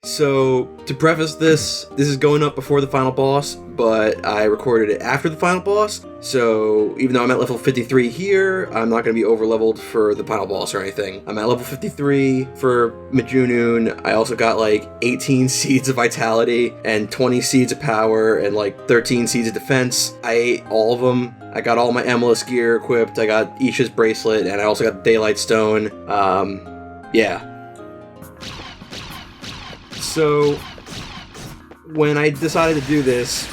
So, to preface this is going up before the final boss, but I recorded it after the final boss, so even though I'm at level 53 here, I'm not going to be over-leveled for the final boss or anything. I'm at level 53 for Majunun. I also got like 18 Seeds of Vitality, and 20 Seeds of Power, and like 13 Seeds of Defense. I ate all of them. I got all my Emilus gear equipped, I got Isha's Bracelet, and I also got the Daylight Stone. Yeah. So, when I decided to do this,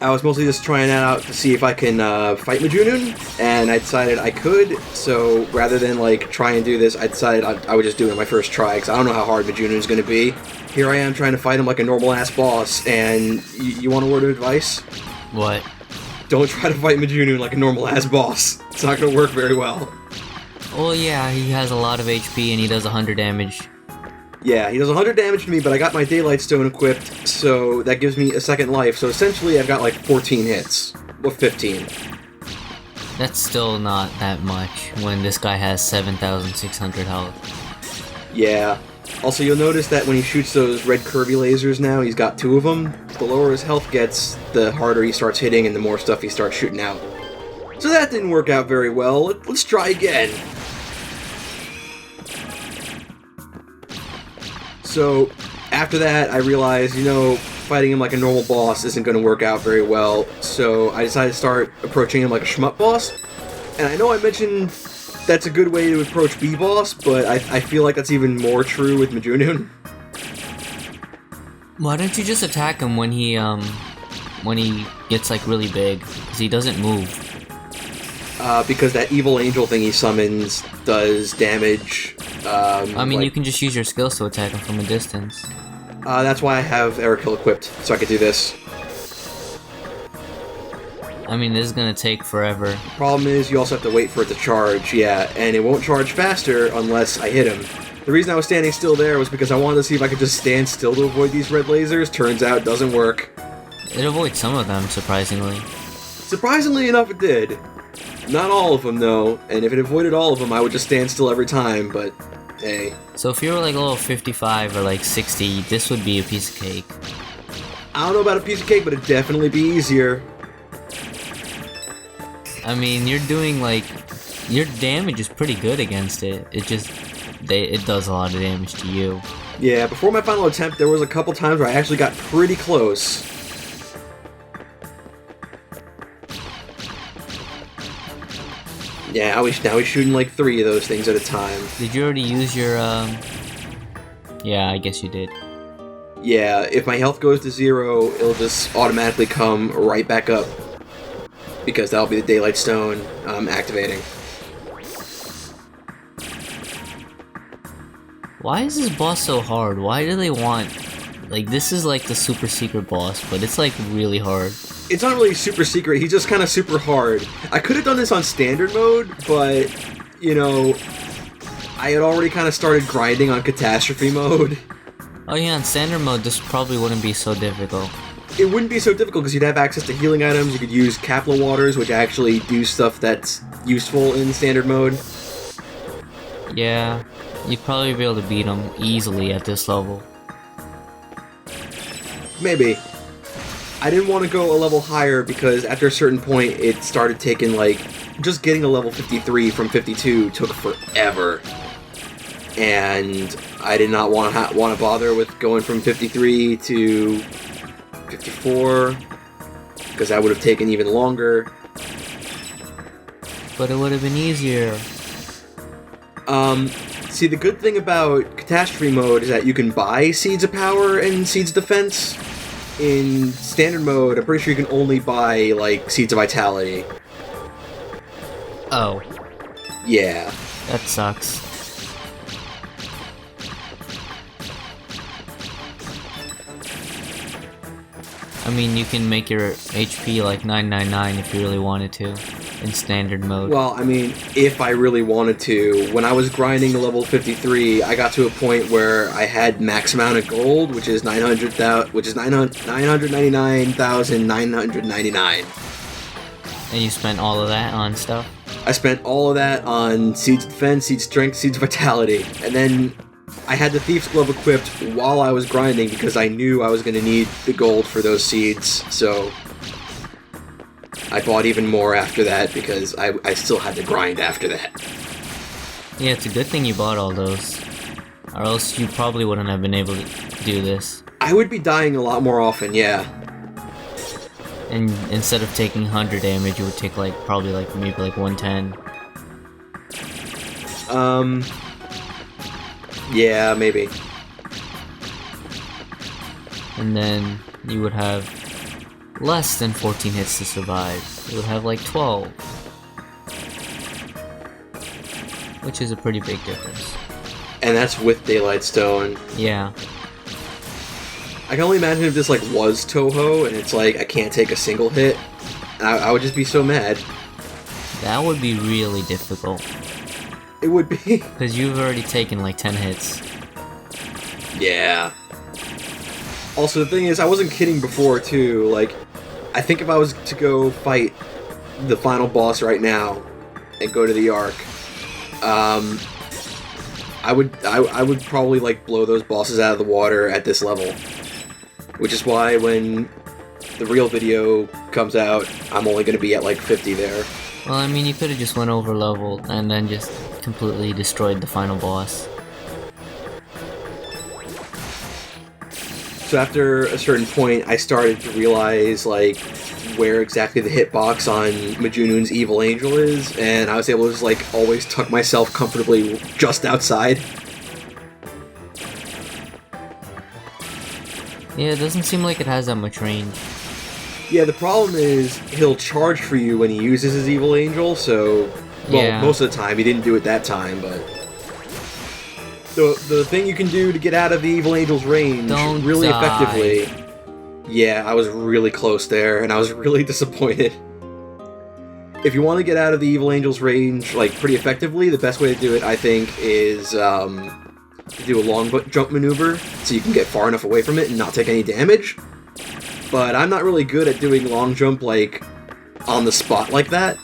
I was mostly just trying out to see if I can fight Majunun, and I decided I could, so rather than like try and do this, I decided I would just do it on my first try, because I don't know how hard Majunun's going to be. Here I am trying to fight him like a normal-ass boss, and you want a word of advice? What? Don't try to fight Majunun like a normal-ass boss. It's not going to work very well. Well, yeah, he has a lot of HP and he does 100 damage. Yeah, he does 100 damage to me, but I got my Daylight Stone equipped, so that gives me a second life. So essentially, I've got like 14 hits. Well, 15. That's still not that much when this guy has 7,600 health. Yeah. Also, you'll notice that when he shoots those red curvy lasers now, he's got 2 of them. The lower his health gets, the harder he starts hitting and the more stuff he starts shooting out. So that didn't work out very well. Let's try again. So, after that, I realized, fighting him like a normal boss isn't going to work out very well, so I decided to start approaching him like a shmup boss. And I know I mentioned that's a good way to approach B-boss, but I feel like that's even more true with Majunun. Why don't you just attack him when he gets like really big? Because he doesn't move. Because that evil angel thing he summons does damage. You can just use your skills to attack him from a distance. That's why I have Airkill equipped, so I could do this. This is gonna take forever. Problem is, you also have to wait for it to charge, yeah, and it won't charge faster unless I hit him. The reason I was standing still there was because I wanted to see if I could just stand still to avoid these red lasers. Turns out it doesn't work. It avoids some of them, surprisingly. Surprisingly enough, it did. Not all of them, though, and if it avoided all of them, I would just stand still every time, but hey. So if you were like level 55 or like 60, this would be a piece of cake. I don't know about a piece of cake, but it'd definitely be easier. You're doing your damage is pretty good against it. It does a lot of damage to you. Yeah, before my final attempt, there was a couple times where I actually got pretty close. Yeah, now he's shooting like 3 of those things at a time. Did you already use your, Yeah, I guess you did. Yeah, if my health goes to 0, it'll just automatically come right back up. Because that'll be the Daylight Stone activating. Why is this boss so hard? Why do they want... this is like the super secret boss, but it's really hard. It's not really super secret, he's just kind of super hard. I could have done this on standard mode, but, I had already kind of started grinding on catastrophe mode. Oh yeah, in standard mode this probably wouldn't be so difficult. It wouldn't be so difficult because you'd have access to healing items, you could use Kapla Waters, which actually do stuff that's useful in standard mode. Yeah, you'd probably be able to beat him easily at this level. Maybe. I didn't want to go a level higher because after a certain point it started taking just getting a level 53 from 52 took forever. And I did not want to bother with going from 53 to 54 because that would have taken even longer. But it would have been easier. See, the good thing about catastrophe mode is that you can buy Seeds of Power and Seeds of Defense. In standard mode, I'm pretty sure you can only buy, Seeds of Vitality. Oh. Yeah. That sucks. You can make your HP 999 if you really wanted to, in standard mode. Well, if I really wanted to. When I was grinding to level 53, I got to a point where I had max amount of gold, which is 999,999. And you spent all of that on stuff? I spent all of that on Seeds of Defense, Seeds of Strength, Seeds of Vitality, and then I had the Thief's Glove equipped while I was grinding because I knew I was going to need the gold for those seeds, so I bought even more after that because I still had to grind after that. Yeah, it's a good thing you bought all those, or else you probably wouldn't have been able to do this. I would be dying a lot more often, yeah. And instead of taking 100 damage, you would take probably maybe 110. Yeah, maybe. And then you would have less than 14 hits to survive. You would have 12. Which is a pretty big difference. And that's with Daylight Stone. Yeah. I can only imagine if this was Toho and it's I can't take a single hit. I would just be so mad. That would be really difficult. It would be. Because you've already taken 10 hits. Yeah. Also, the thing is, I wasn't kidding before, too. I think if I was to go fight the final boss right now and go to the Ark, I would probably, blow those bosses out of the water at this level. Which is why when the real video comes out, I'm only going to be at, 50 there. Well, I mean, you could have just went over level and then just completely destroyed the final boss. So after a certain point, I started to realize, where exactly the hitbox on Majunun's Evil Angel is, and I was able to just, always tuck myself comfortably just outside. Yeah, it doesn't seem like it has that much range. Yeah, the problem is, he'll charge for you when he uses his Evil Angel, so... Well, yeah. Most of the time, he didn't do it that time, but... The thing you can do to get out of the Evil Angel's range really effectively... Yeah, I was really close there, and I was really disappointed. If you want to get out of the Evil Angel's range, pretty effectively, the best way to do it, I think, is, do a long jump maneuver, so you can get far enough away from it and not take any damage. But I'm not really good at doing long jump, on the spot like that.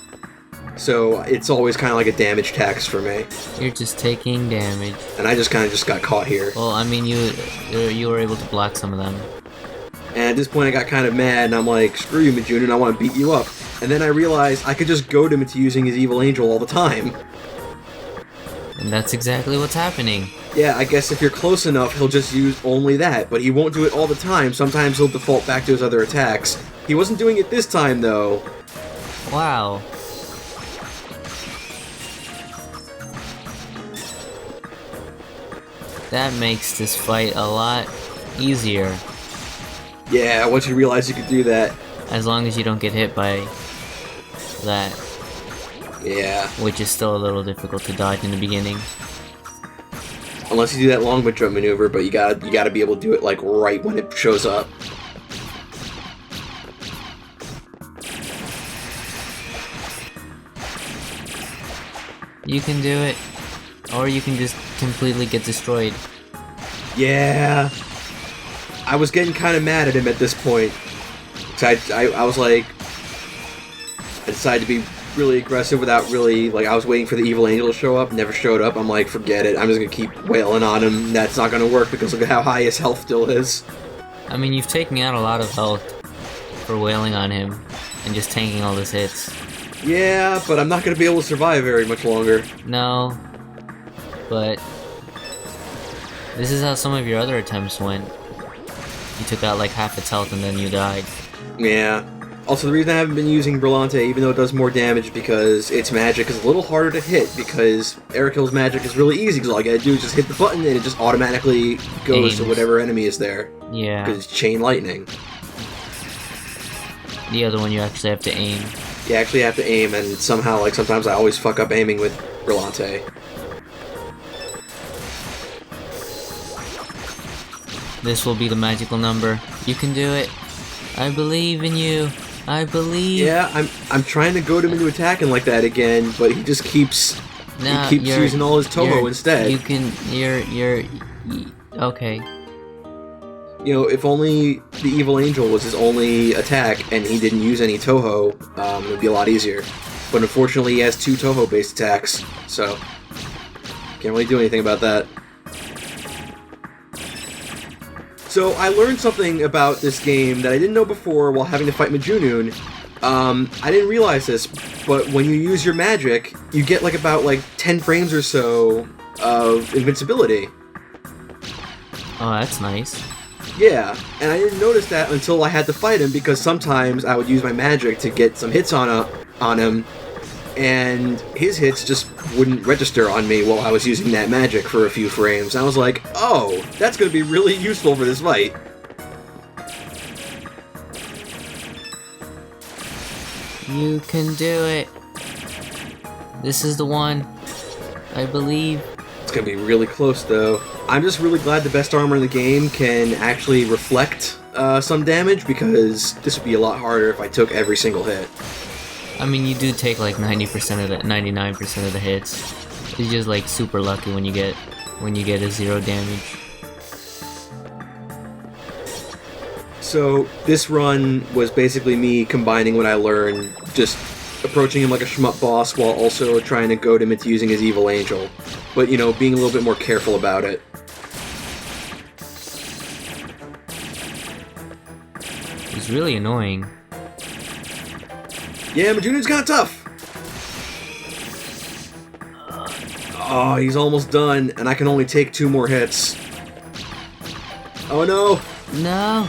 So it's always kind of like a damage tax for me. You're just taking damage. And I just kind of got caught here. Well, I mean, you were able to block some of them. And at this point I got kind of mad, and I'm like, screw you, Majunun, I want to beat you up. And then I realized I could just goad him into using his Evil Angel all the time. And that's exactly what's happening. Yeah, I guess if you're close enough, he'll just use only that, but he won't do it all the time. Sometimes he'll default back to his other attacks. He wasn't doing it this time, though. Wow. That makes this fight a lot easier. Yeah, once you realize you could do that. As long as you don't get hit by that. Yeah. Which is still a little difficult to dodge in the beginning. Unless you do that long jump maneuver, but you gotta be able to do it right when it shows up. You can do it, or you can just completely get destroyed. Yeah. I was getting kind of mad at him at this point. I was I decided to be really aggressive without really, I was waiting for the Evil Angel to show up, never showed up. I'm like, forget it, I'm just gonna keep wailing on him. That's not gonna work because look at how high his health still is. I mean, you've taken out a lot of health for wailing on him and just tanking all his hits. Yeah, but I'm not gonna be able to survive very much longer. No, but this is how some of your other attempts went. You took out half its health and then you died. Yeah. Also, the reason I haven't been using Brillante, even though it does more damage, because its magic is a little harder to hit, because Ericill's magic is really easy, because all I gotta do is just hit the button and it just automatically goes to whatever enemy is there. Yeah. Because it's chain lightning. The other one you actually have to aim. You actually have to aim, and somehow, sometimes I always fuck up aiming with Brillante. This will be the magical number. You can do it. I believe in you. I believe. Yeah, I'm trying to goad him into attacking like that again, but he just keeps using all his Toho instead. You can. You're. Okay. You know, if only the Evil Angel was his only attack and he didn't use any Toho, it would be a lot easier. But unfortunately, he has 2 Toho-based attacks, so can't really do anything about that. So I learned something about this game that I didn't know before while having to fight Majunun. I didn't realize this, but when you use your magic, you get about 10 frames or so of invincibility. Oh, that's nice. Yeah, and I didn't notice that until I had to fight him, because sometimes I would use my magic to get some hits on him, and his hits just wouldn't register on me while I was using that magic for a few frames. I was like, oh, that's going to be really useful for this fight. You can do it. This is the one. I believe. It's going to be really close, though. I'm just really glad the best armor in the game can actually reflect some damage, because this would be a lot harder if I took every single hit. I mean, you do take 90% of the 99% of the hits. It's just super lucky when you get a 0 damage. So this run was basically me combining what I learned, just approaching him like a shmup boss while also trying to goad him into using his evil angel. But, being a little bit more careful about it. It's really annoying. Yeah, Majunun's kind of tough. Oh, he's almost done, and I can only take 2 more hits. Oh no! No!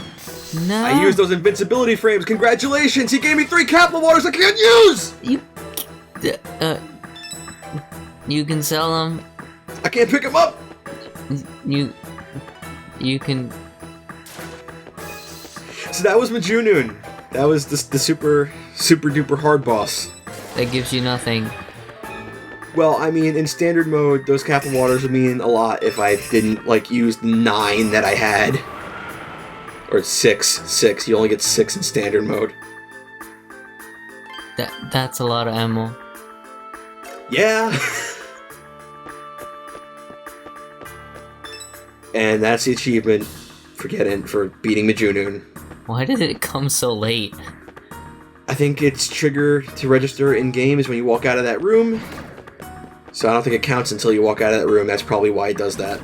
No! I used those invincibility frames. Congratulations! He gave me 3 capital waters I can't use! You can sell them. I can't pick him up! You can... So that was Majunun. That was the super duper hard boss. That gives you nothing. Well, I mean, in standard mode, those capital waters would mean a lot if I didn't, use the 9 that I had. Or 6. You only get 6 in standard mode. That's a lot of ammo. Yeah! And that's the achievement for beating Majunun. Why did it come so late? I think its trigger to register in-game is when you walk out of that room. So I don't think it counts until you walk out of that room. That's probably why it does that.